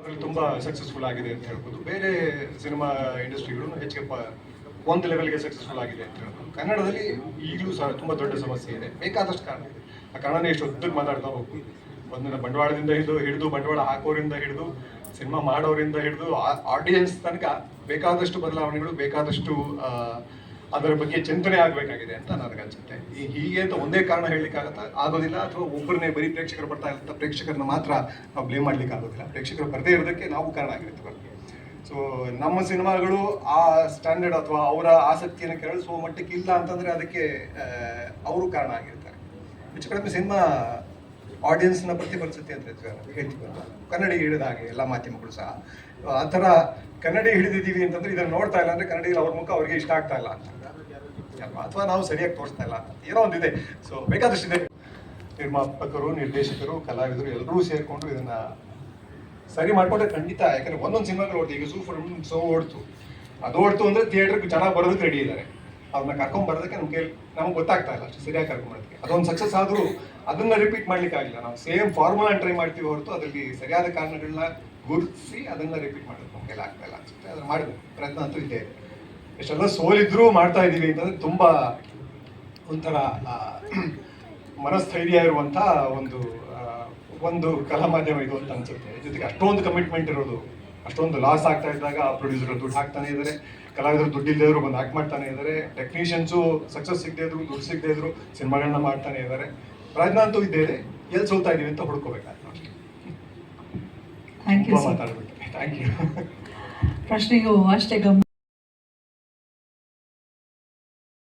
ಅದ್ರಲ್ಲಿ ತುಂಬಾ ಸಕ್ಸಸ್ಫುಲ್ ಆಗಿದೆ ಅಂತ ಹೇಳ್ಬೋದು. ಬೇರೆ ಸಿನಿಮಾ ಇಂಡಸ್ಟ್ರಿಗಳು ಹೆಚ್ಚಿಗೆ ಒಂದು ಲೆವೆಲ್ಗೆ ಸಕ್ಸಸ್ಫುಲ್ ಆಗಿದೆ ಅಂತ ಹೇಳ್ಬೋದು. ಕನ್ನಡದಲ್ಲಿ ಈಗಲೂ ಸಹ ತುಂಬಾ ದೊಡ್ಡ ಸಮಸ್ಯೆ ಇದೆ, ಬೇಕಾದಷ್ಟು ಕಾರಣ ಇದೆ. ಆ ಕಾರಣನೇ ಎಷ್ಟು ಉದ್ದಕ್ಕೆ ಮಾತಾಡ್ತಾ ಹೋಗ್ಬೋದು. ಒಂದಿನ ಬಂಡವಾಳದಿಂದ ಹಿಡಿದು ಬಂಡವಾಳ ಹಾಕೋರಿಂದ ಹಿಡಿದು ಸಿನಿಮಾ ಮಾಡೋರಿಂದ ಹಿಡಿದು ಆಡಿಯನ್ಸ್ ತನಕ ಬೇಕಾದಷ್ಟು ಬದಲಾವಣೆಗಳು, ಬೇಕಾದಷ್ಟು ಅದರ ಬಗ್ಗೆ ಚಿಂತನೆ ಆಗಬೇಕಾಗಿದೆ ಅಂತ ನನಗನ್ಸುತ್ತೆ. ಹೀಗೆ ಅಂತ ಒಂದೇ ಕಾರಣ ಹೇಳಲಿಕ್ಕೆ ಆಗೋದಿಲ್ಲ, ಅಥವಾ ಒಬ್ಬರನ್ನೇ ಬರೀ ಪ್ರೇಕ್ಷಕರು ಬರ್ತಾ ಇರುವಂಥ ಪ್ರೇಕ್ಷಕರನ್ನ ಮಾತ್ರ ನಾವು ಬ್ಲೇಮ್ ಮಾಡ್ಲಿಕ್ಕೆ ಆಗೋದಿಲ್ಲ. ಪ್ರೇಕ್ಷಕರು ಬರದೇ ಇರೋದಕ್ಕೆ ನಾವು ಕಾರಣ ಆಗಿರ್ತೀವಿ. ಸೊ ನಮ್ಮ ಸಿನಿಮಾಗಳು ಆ ಸ್ಟ್ಯಾಂಡರ್ಡ್ ಅಥವಾ ಅವರ ಆಸಕ್ತಿಯನ್ನು ಕೆರಳಿಸುವ ಮಟ್ಟಕ್ಕೆ ಇಲ್ಲ ಅಂತಂದ್ರೆ ಅದಕ್ಕೆ ಅವರು ಕಾರಣ ಆಗಿರ್ತಾರೆ. ಹೆಚ್ಚು ಕಡಿಮೆ ಸಿನಿಮಾ ಆಡಿಯನ್ಸ್ನ ಪ್ರತಿಫಲಿಸುತ್ತೆ ಅಂತ ಹೇಳ್ತೀವಲ್ಲ, ಕನ್ನಡಿಗೆ ಹಿಡಿದ ಹಾಗೆ ಎಲ್ಲ ಮಾಧ್ಯಮಗಳು ಸಹ ಆ ಥರ ಕನ್ನಡಿಗೆ ಹಿಡಿದಿದ್ದೀವಿ ಅಂತಂದ್ರೆ ಇದನ್ನು ನೋಡ್ತಾ ಇಲ್ಲ ಅಂದ್ರೆ ಕನ್ನಡಿಗರು ಅವ್ರ ಮುಖ ಅವ್ರಿಗೆ ಇಷ್ಟ ಆಗ್ತಾ ಇಲ್ಲ ಅಂತ ಅಲ್ವಾ, ಅಥವಾ ನಾವು ಸರಿಯಾಗಿ ತೋರಿಸ್ತಾ ಇಲ್ಲ ಅಂತ ಏನೋ ಒಂದಿದೆ. ಸೊ ಬೇಕಾದಷ್ಟಿದೆ. ನಿರ್ಮಾಪಕರು, ನಿರ್ದೇಶಕರು, ಕಲಾವಿದರು ಎಲ್ಲರೂ ಸೇರಿಕೊಂಡು ಇದನ್ನ ಸರಿ ಮಾಡ್ಕೊಂಡ್ರೆ ಖಂಡಿತ. ಯಾಕಂದ್ರೆ ಒಂದೊಂದು ಸಿನಿಮಾಗಳು ಓಡ್ತು. ಈಗ ಸೋ ಓಡ್ತು, ಅದು ಓಡ್ತು ಅಂದ್ರೆ ಥಿಯೇಟರ್ಗೆ ಜನ ಬರೋದಕ್ಕೆ ರೆಡಿ ಇದ್ದಾರೆ. ಅವ್ರನ್ನ ಕರ್ಕೊಂಡ್ ಬರೋದಕ್ಕೆ ನಮ್ಗೆ ಗೊತ್ತಾಗ್ತಾ ಇಲ್ಲ ಅಷ್ಟು ಸರಿಯಾಗಿ ಕರ್ಕೊಂಡ್ಬರೋದಕ್ಕೆ. ಅದೊಂದು ಸಕ್ಸಸ್ ಆದರೂ ಅದನ್ನ ರಿಪೀಟ್ ಮಾಡ್ಲಿಕ್ಕೆ ಆಗಿಲ್ಲ. ನಾವು ಸೇಮ್ ಫಾರ್ಮುಲಾ ಟ್ರೈ ಮಾಡ್ತೀವಿ ಹೊರತು ಅದರಲ್ಲಿ ಸರಿಯಾದ ಕಾರಣಗಳನ್ನ ಗುರುತಿಸಿ ಅದನ್ನ ರಿಪೀಟ್ ಮಾಡೋದು ನಮ್ಮ ಕೈಲಿ ಆಗ್ತಾ ಇಲ್ಲ ಅನ್ಸುತ್ತೆ. ಅದನ್ನ ಮಾಡಿದ ಪ್ರಯತ್ನ ಅಂತೂ ಇದೆ. ಎಷ್ಟೆಲ್ಲ ಸೋಲಿದ್ರೂ ಮಾಡ್ತಾ ಇದೀವಿ ಅಂತಂದ್ರೆ ತುಂಬಾ ಒಂಥರ ಮನಸ್ಥೈರ್ಯ ಇರುವಂತ ಒಂದು ಕಲಾ ಮಾಧ್ಯಮ ಇದು ಅಂತ ಅನ್ಸುತ್ತೆ. ಜೊತೆಗೆ ಅಷ್ಟೊಂದು ಕಮಿಟ್ಮೆಂಟ್ ಇರೋದು, ಅಷ್ಟೊಂದು ಲಾಸ್ ಆಗ್ತಾ ಇದ್ದಾಗ ಪ್ರೊಡ್ಯೂಸರ್ ದುಡ್ಡು ಹಾಕ್ತಾನೆ ಇದ್ದಾರೆ, ಕಲಾವಿದರು ದುಡ್ಡು ಇಲ್ಲದೆ ಇದ್ರು ಬಂದು ಆಕ್ಟ್ ಮಾಡ್ತಾನೆ ಇದ್ದಾರೆ, ಟೆಕ್ನಿಷಿಯನ್ಸು ಸಕ್ಸಸ್ ಸಿಗದೆ ಇದ್ರು, ದುಡ್ಡು ಸಿಗದೆ ಇದ್ರು ಸಿನಿಮಾಗಳನ್ನ ಮಾಡ್ತಾನೆ ಇದ್ದಾರೆ. ಪ್ರಯತ್ನ ಅಂತೂ ಇದ್ದೇ ಇದೆ. ಎಲ್ಲಿ ಸೋಲ್ತಾ ಇದೀವಿ ಅಂತ ಹುಡ್ಕೋಬೇಕಾಗ್ತದೆ. Thank you. ಮಾತಾಡ್ಬಿಟ್ಟೆ. Thank you. ಪ್ರಶ್ನೆಗೂ ಅಷ್ಟೇ ಗಮನ